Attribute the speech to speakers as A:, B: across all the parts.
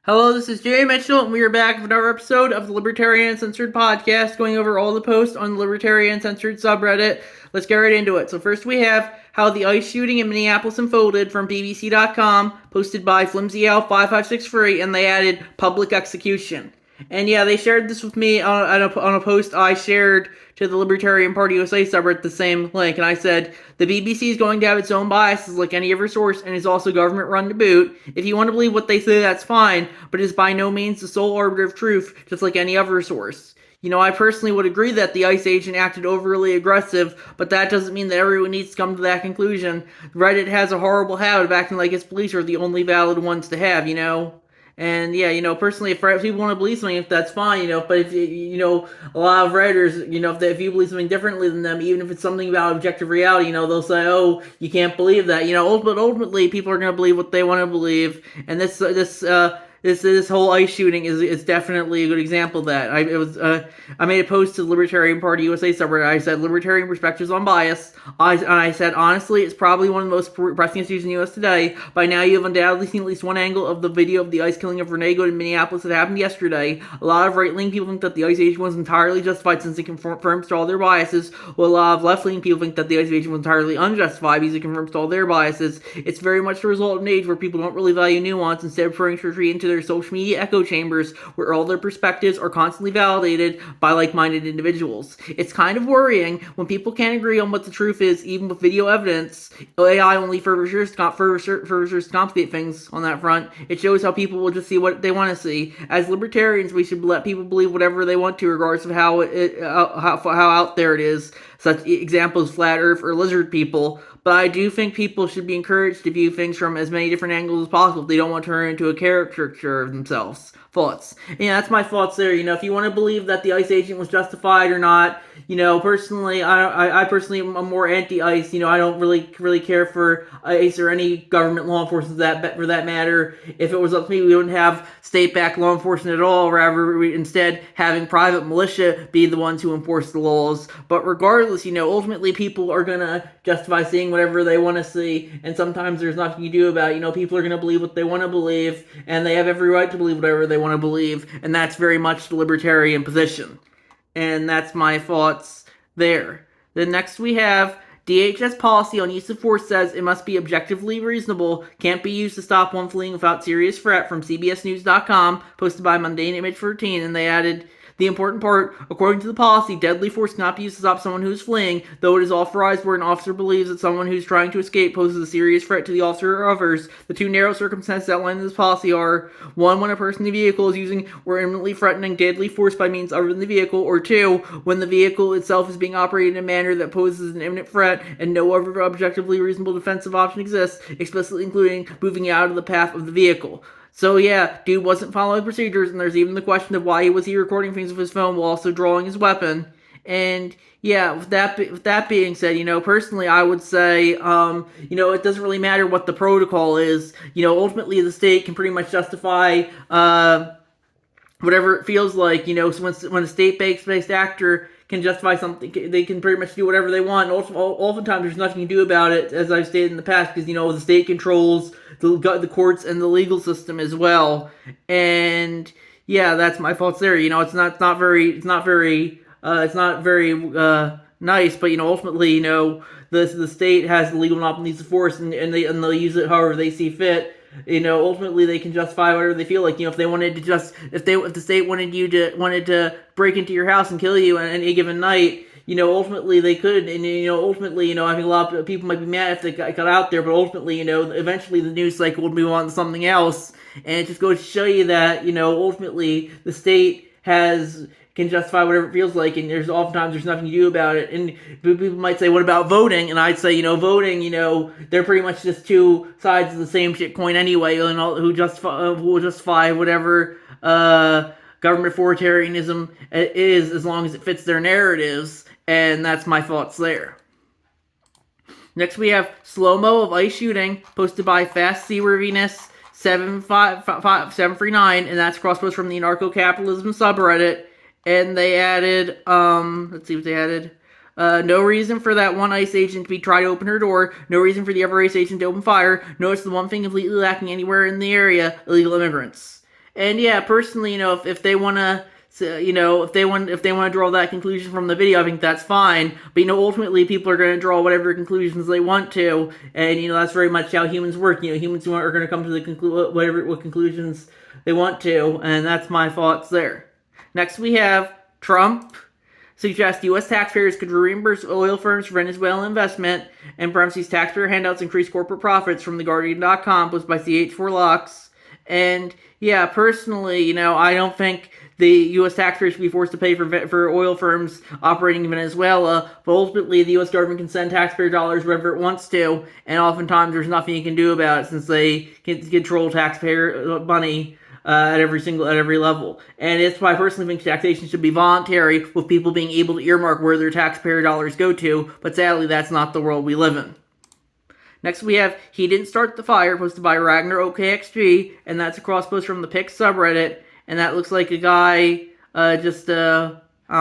A: Hello, this is Jay Mitchell, and we are back with another episode of the Libertarian Uncensored podcast, going over all the posts on the Libertarian Uncensored subreddit. Let's get right into it. So first we have how the ICE shooting in Minneapolis unfolded from BBC.com, posted by FlimsyAl5563, and they added public execution. And yeah, they shared this with me on a post I shared to the Libertarian Party USA subreddit, the same link, and I said, the BBC is going to have its own biases like any other source and is also government run to boot. If you want to believe what they say, that's fine, but it is by no means the sole arbiter of truth, just like any other source. I personally would agree that the ICE agent acted overly aggressive, but that doesn't mean that everyone needs to come to that conclusion. Reddit has a horrible habit of acting like its police are the only valid ones to have. And yeah, personally, if people want to believe something, if that's fine, but if, a lot of Redditors, if you believe something differently than them, even if it's something about objective reality, they'll say, oh, you can't believe that, but ultimately, people are going to believe what they want to believe, and this whole ICE shooting is definitely a good example of that. I made a post to the Libertarian Party USA subreddit. I said libertarian perspectives on bias. I said honestly, it's probably one of the most pressing issues in the U.S. today. By now, you have undoubtedly seen at least one angle of the video of the ICE killing of Renee Good in Minneapolis that happened yesterday. A lot of right-wing people think that the ICE agent was entirely justified since it confirms to all their biases, while a lot of left-wing people think that the ICE agent was entirely unjustified because it confirms to all their biases. It's very much the result of an age where people don't really value nuance, instead of preferring to retreat into their social media echo chambers where all their perspectives are constantly validated by like-minded individuals. It's kind of worrying when people can't agree on what the truth is, even with video evidence. AI only further complicate things on that front. It shows how people will just see what they want to see. As libertarians, we should let people believe whatever they want to, regardless of how out there it is. Such examples, flat Earth or lizard people. But I do think people should be encouraged to view things from as many different angles as possible if they don't want to turn into a caricature of themselves. Thoughts. Yeah, that's my thoughts there. If you want to believe that the ICE agent was justified or not, personally, I personally am more anti-ICE. I don't really care for ICE or any government law enforcement for that matter. If it was up to me, we wouldn't have state-backed law enforcement at all. Rather, we instead having private militia be the ones who enforce the laws. But regardless, ultimately people are gonna justify seeing whatever they want to see, and sometimes there's nothing you do about it. People are gonna believe what they want to believe, and they have every right to believe whatever they want to believe, and that's very much the libertarian position. And that's my thoughts there. Then next we have DHS policy on use of force says it must be objectively reasonable, can't be used to stop one fleeing without serious threat, from CBSNews.com, posted by Mundane Image 13, and they added, the important part, according to the policy, deadly force cannot be used to stop someone who is fleeing, though it is authorized where an officer believes that someone who is trying to escape poses a serious threat to the officer or others. The two narrow circumstances outlined in this policy are, 1, when a person in the vehicle is using or imminently threatening deadly force by means other than the vehicle, or 2, when the vehicle itself is being operated in a manner that poses an imminent threat and no other objectively reasonable defensive option exists, explicitly including moving out of the path of the vehicle. So yeah, dude wasn't following procedures, and there's even the question of why was he recording things with his phone while also drawing his weapon. And yeah, with that being said, personally I would say, it doesn't really matter what the protocol is. Ultimately the state can pretty much justify whatever it feels like. So when a state-based actor can justify something, they can pretty much do whatever they want. Oftentimes there's nothing you do about it, as I've stated in the past, because the state controls the courts and the legal system as well. And yeah, that's my thoughts there. It's not very nice, but ultimately, the state has the legal monopoly of force, and they'll use it however they see fit. Ultimately they can justify whatever they feel like. If they wanted to if the state wanted to break into your house and kill you on any given night, ultimately they could. And ultimately, I think a lot of people might be mad if they got out there, but ultimately, eventually the news cycle would move on to something else. And it just goes to show you that, ultimately the state can justify whatever it feels like, and there's nothing you do about it. And people might say, what about voting? And I'd say, voting, they're pretty much just two sides of the same shit coin anyway, and who will justify whatever government authoritarianism is, as long as it fits their narratives. And that's my thoughts there. Next we have slow-mo of ICE shooting, posted by Fast Seaworthiness 739, and that's cross-post from the anarcho-capitalism subreddit. And they added, let's see what they added. No reason for that one ICE agent to be trying to open her door. No reason for the other ICE agent to open fire. Notice the one thing completely lacking anywhere in the area: illegal immigrants. And yeah, personally, if they want to, if they want to draw that conclusion from the video, I think that's fine. But ultimately, people are going to draw whatever conclusions they want to, and that's very much how humans work. Humans are going to come to the what conclusions they want to, and that's my thoughts there. Next, we have Trump suggests U.S. taxpayers could reimburse oil firms for Venezuelan investment, and parentheses taxpayer handouts increase corporate profits from TheGuardian.com, posted by CH4Lux. And yeah, personally, I don't think the U.S. taxpayers should be forced to pay for oil firms operating in Venezuela, but ultimately the U.S. government can send taxpayer dollars wherever it wants to, and oftentimes there's nothing you can do about it since they can control taxpayer money at every level. And it's why I personally think taxation should be voluntary, with people being able to earmark where their taxpayer dollars go to, but sadly that's not the world we live in. Next we have He Didn't Start the Fire, posted by Ragnar OKXG, and that's a cross post from the Pix subreddit, and that looks like a guy I don't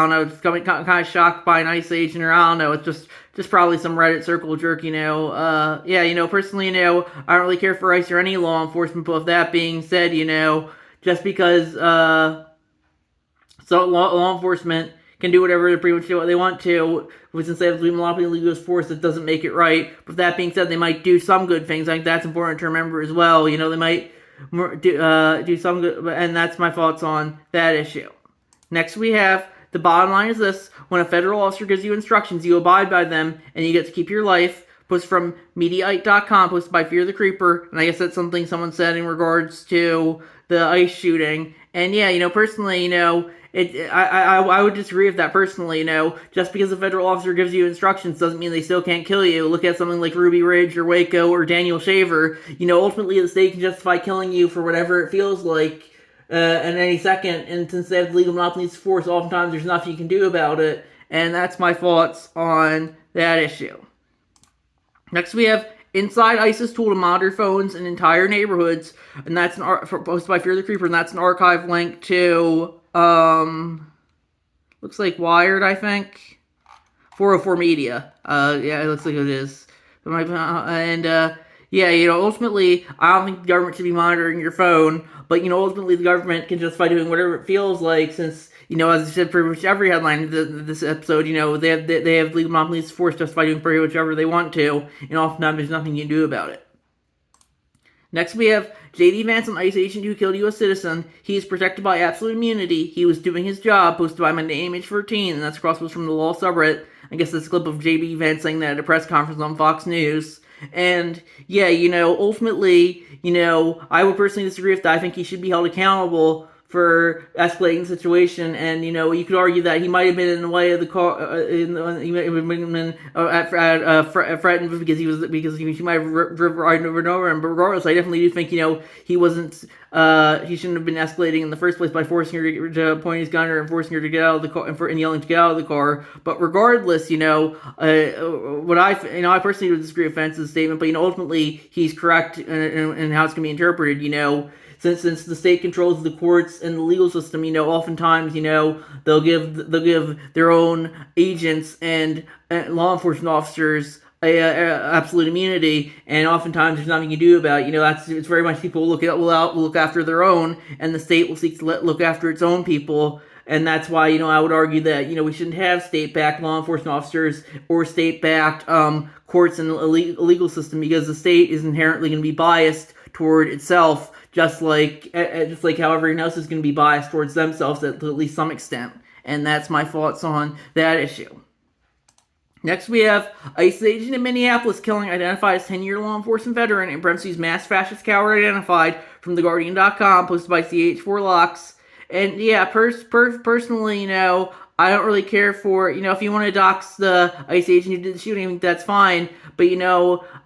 A: know, just kind of shocked by an ice agent, or I don't know, it's just probably some Reddit circle jerk, personally, I don't really care for ICE or any law enforcement, but with that being said, just because, so law enforcement can do whatever, pretty much do what they want to, since they have the monopoly of legal force, that doesn't make it right. But with that being said, they might do some good things. I think that's important to remember as well. They might do some good, and that's my thoughts on that issue. Next we have, the bottom line is this: when a federal officer gives you instructions, you abide by them, and you get to keep your life. Post from Mediaite.com, posted by Fear the Creeper, and I guess that's something someone said in regards to the ICE shooting. And yeah, personally, I would disagree with that personally. Just because a federal officer gives you instructions doesn't mean they still can't kill you. Look at something like Ruby Ridge or Waco or Daniel Shaver. Ultimately the state can justify killing you for whatever it feels like in any second, and since they have the legal monopoly of force, oftentimes there's nothing you can do about it. And that's my thoughts on that issue. Next we have Inside ISIS tool to monitor phones in entire neighborhoods, and that's posted by Fear the Creeper, and that's an archive link to looks like Wired, I think. 404 Media. Yeah, it looks like it is. Ultimately, I don't think the government should be monitoring your phone, but, ultimately the government can justify doing whatever it feels like, since, as I said, pretty much every headline of this episode, they have legal monopolies of force justify doing pretty much whatever they want to, and oftentimes there's nothing you can do about it. Next we have J.D. Vance, an ICE agent who killed a U.S. citizen. He is protected by absolute immunity. He was doing his job, posted by MondayeImage13, and that's a cross post from the Law subreddit. I guess that's a clip of J.D. Vance saying that at a press conference on Fox News. And, yeah, ultimately, I would personally disagree with that. I think he should be held accountable for escalating the situation, and you could argue that he might have been in the way of the car, he might have been threatened because he might have driven right over him. But regardless, I definitely do think he wasn't he shouldn't have been escalating in the first place by forcing her to point his gun and forcing her to get out of the car and yelling to get out of the car. But regardless, what I personally would disagree with Vance's statement, but ultimately he's correct in how it's going to be interpreted. Since the state controls the courts and the legal system, oftentimes, they'll give their own agents and law enforcement officers absolute immunity, and oftentimes there's nothing you can do about it. It's very much people will look after their own, and the state will seek to look after its own people. And that's why, I would argue that, we shouldn't have state-backed law enforcement officers or state-backed courts and a legal system, because the state is inherently going to be biased toward itself, just like how everyone else is going to be biased towards themselves to at least some extent. And that's my thoughts on that issue. Next we have ICE agent in Minneapolis killing identified as 10-year law enforcement veteran, in parentheses mass fascist coward identified, from TheGuardian.com, posted by CH4Lux. And yeah, personally, I don't really care for, if you want to dox the ICE agent who did the shooting, I think that's fine. But,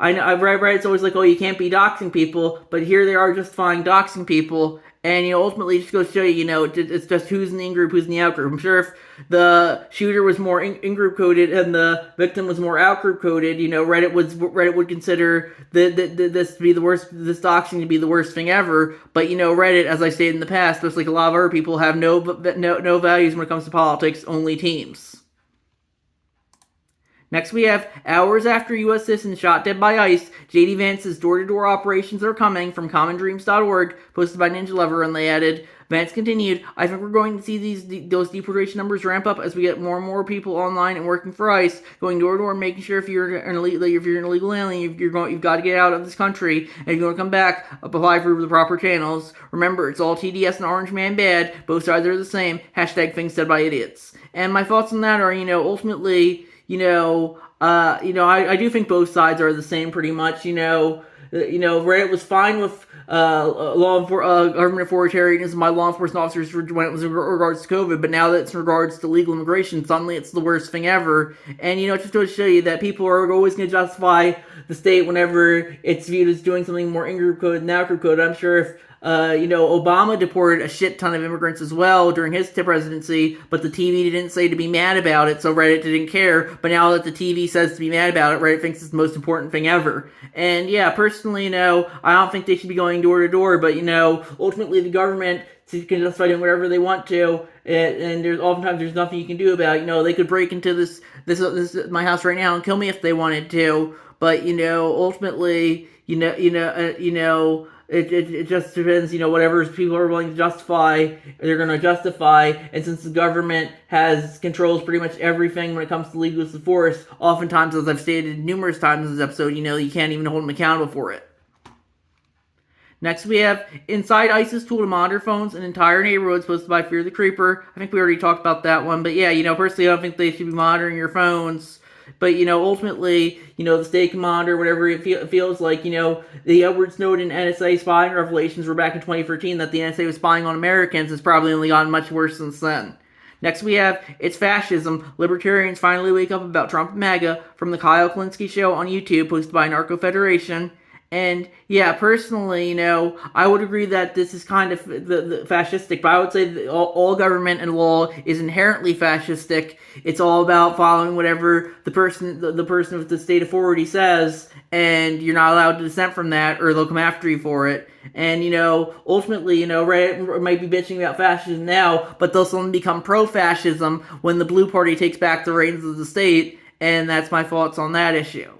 A: I've read it's always like, oh, you can't be doxing people, but here they are justifying doxing people. And, ultimately it just goes to show you, it's just who's in the in-group, who's in the out-group. I'm sure if the shooter was more in-group coded and the victim was more out-group coded, Reddit would consider this to be the worst, this doxing to be the worst thing ever. But, Reddit, as I stated in the past, just like a lot of other people, have no values when it comes to politics, only teams. Next, we have hours after U.S. citizens shot dead by ICE, J.D. Vance's door-to-door operations are coming from commondreams.org, posted by Ninja Lover, and they added, Vance continued, I think we're going to see those deportation numbers ramp up as we get more and more people online and working for ICE, going door to door, making sure if you're an illegal alien, you've got to get out of this country, and if you want to come back, apply for the proper channels. Remember, it's all TDS and Orange Man bad. Both sides are the same. Hashtag things said by idiots. And my thoughts on that are, ultimately, I do think both sides are the same pretty much. Reddit was fine with government authoritarianism by law enforcement officers when it was in regards to COVID, but now that it's in regards to legal immigration, suddenly it's the worst thing ever. And just to show you that people are always going to justify the state whenever it's viewed as doing something more in-group code than out-group code. I'm sure if Obama deported a shit ton of immigrants as well during his presidency, but the TV didn't say to be mad about it, so Reddit didn't care. But now that the TV says to be mad about it, Reddit thinks it's the most important thing ever. And yeah, personally, I don't think they should be going door to door, but ultimately the government can justify doing whatever they want to, and there's nothing you can do about it. They could break into this my house right now and kill me if they wanted to, but ultimately, It just depends, whatever people are willing to justify, they're going to justify. And since the government controls pretty much everything when it comes to legal use of force, oftentimes, as I've stated numerous times in this episode, you can't even hold them accountable for it. Next, we have Inside ISIS tool to monitor phones in entire neighborhoods posted by Fear the Creeper. I think we already talked about that one. But yeah, personally, I don't think they should be monitoring your phones. But, ultimately, the state can monitor whatever it feels like. The Edward Snowden NSA spying revelations were back in 2013 that the NSA was spying on Americans. It's probably only gotten much worse since then. Next we have It's Fascism. Libertarians finally wake up about Trump and MAGA from the Kyle Klinsky Show on YouTube, posted by Narco Federation. And yeah, personally, I would agree that this is kind of the fascistic, but I would say that all government and law is inherently fascistic. It's all about following whatever the person with the state authority says, and you're not allowed to dissent from that, or they'll come after you for it. And ultimately, Reddit might be bitching about fascism now, but they'll suddenly become pro-fascism when the Blue Party takes back the reins of the state. And that's my thoughts on that issue.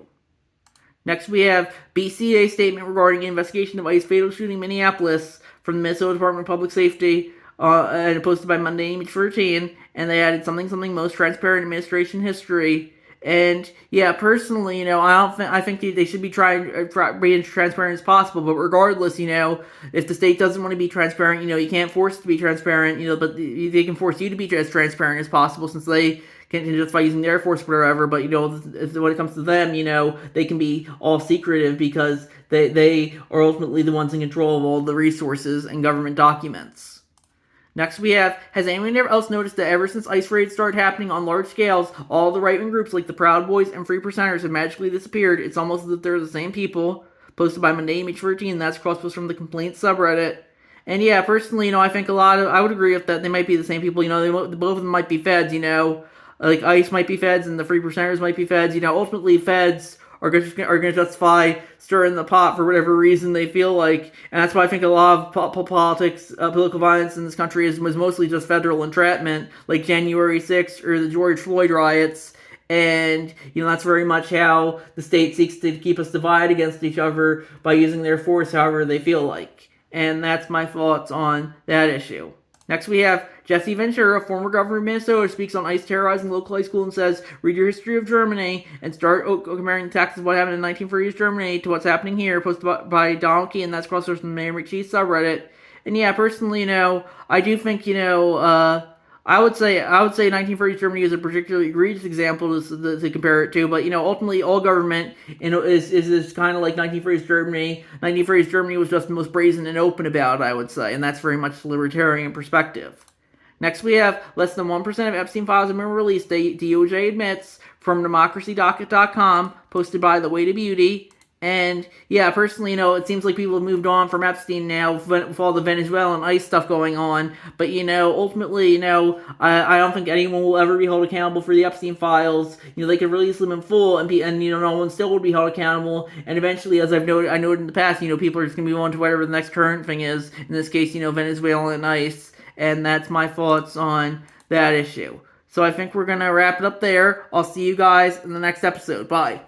A: Next, we have BCA statement regarding investigation of ICE fatal shooting in Minneapolis from the Minnesota Department of Public Safety, and posted by Monday Image 13, and they added something most transparent administration history. And yeah, personally, I think they should be trying be as transparent as possible. But regardless, if the state doesn't want to be transparent, you can't force it to be transparent. But they can force you to be as transparent as possible, since they can just by using their force or whatever. But when it comes to them, they can be all secretive because they are ultimately the ones in control of all the resources and government documents. Next we have, has anyone else noticed that ever since ICE raids started happening on large scales, all the right-wing groups like the Proud Boys and Free Percenters have magically disappeared? It's almost as if they're the same people. Posted by Monday Image 13, that's crosspost from the Complaints subreddit. And yeah, personally, I think I would agree with that. They might be the same people. Both of them might be feds. Like ICE might be feds and the Free Percenters might be feds. Ultimately feds are going to justify stirring the pot for whatever reason they feel like. And that's why I think a lot of political violence in this country was mostly just federal entrapment, like January 6th or the George Floyd riots. And, that's very much how the state seeks to keep us divided against each other by using their force however they feel like. And that's my thoughts on that issue. Next we have Jesse Ventura, former governor of Minnesota, speaks on ICE terrorizing local high school and says, read your history of Germany and start comparing the taxes of what happened in 1930s Germany to what's happening here, posted by Donald Key, and that's crossed from the Mayor McCheese subreddit. And yeah, personally, I do think, I would say 1930s Germany is a particularly egregious example to compare it to, but ultimately all government is kind of like 1930s Germany. 1930s Germany was just the most brazen and open about it, I would say, and that's very much the libertarian perspective. Next, we have less than 1% of Epstein files have been released, DOJ admits, from democracydocket.com, posted by The Way to Beauty. And yeah, personally, it seems like people have moved on from Epstein now with all the Venezuelan ICE stuff going on. But, ultimately, I don't think anyone will ever be held accountable for the Epstein files. They could release them in full and no one still will be held accountable. And eventually, as I noted in the past, people are just going to move on to whatever the next current thing is. In this case, Venezuelan ICE. And that's my thoughts on that issue. So I think we're going to wrap it up there. I'll see you guys in the next episode. Bye.